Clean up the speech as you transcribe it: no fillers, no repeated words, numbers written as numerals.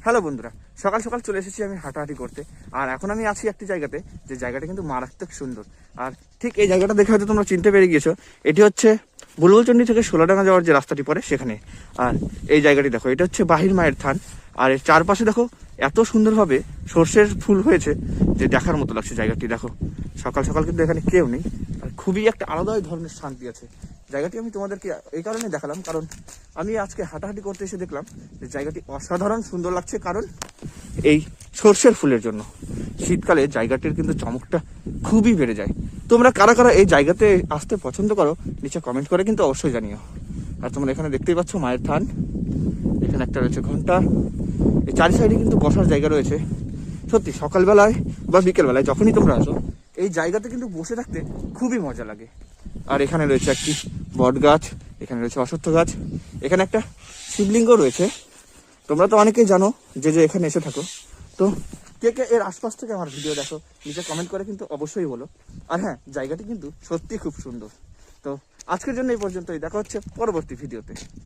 Hello বন্ধুরা, সকাল সকাল চলে এসেছি আমি হাঁটাহাঁটি করতে। আর এখন আমি আছি একটি জায়গাতে, যে জায়গাটা কিন্তু মারাত্মক সুন্দর। আর ঠিক এই জায়গাটা দেখে হয়তো তোমরা চিনতে পেরে গিয়েছো, এটি হচ্ছে বুলবুলচন্ডী থেকে সোলাডাঙ্গা যাওয়ার যে রাস্তাটি পড়ে সেখানে। আর এই জায়গাটি দেখো, এটা হচ্ছে বাহির মায়ের থান। আর এর চারপাশে দেখো এত সুন্দরভাবে সর্ষের ফুল হয়েছে যে দেখার মতো লাগছে জায়গাটি। দেখো সকাল সকাল কিন্তু এখানে কেউ নেই, আর খুবই একটা আলাদা ধরনের শান্তি আছে। জায়গাটি আমি তোমাদেরকে এই কারণে দেখালাম, কারণ আমি আজকে হাঁটাহাঁটি করতে এসে দেখলাম যে জায়গাটি অসাধারণ সুন্দর লাগছে, কারণ এই সর্ষের ফুলের জন্য। শীতকালে জায়গাটির কিন্তু চমকটা খুবই বেড়ে যায়। তোমরা কারা কারা এই জায়গাতে আসতে পছন্দ করো নিচে কমেন্ট করে কিন্তু অবশ্যই জানিও। আর তোমরা এখানে দেখতেই পাচ্ছ মায়ের থান, এখানে একটা রয়েছে ঘন্টা, এই চারি সাইডে কিন্তু বসার জায়গা রয়েছে। সত্যি সকালবেলায় বা বিকেলবেলায় যখনই তোমরা আসো এই জায়গাতে কিন্তু বসে থাকতে খুবই মজা লাগে। আর এখানে রয়েছে একটি বট গাছ, এখানে রয়েছে অশ্বত্থ গাছ, এখানে একটা শিবলিঙ্গ রয়েছে। তোমরা তো অনেকেই জানো যে যে এখানে এসে থাকো। তো কে কে এর আশপাশ থেকে আমার ভিডিও দেখো নিচে কমেন্ট করে কিন্তু অবশ্যই বলো। আর হ্যাঁ, জায়গাটি কিন্তু সত্যি খুব সুন্দর। তো আজকের জন্য এই পর্যন্তই, দেখা হচ্ছে পরবর্তী ভিডিওতে।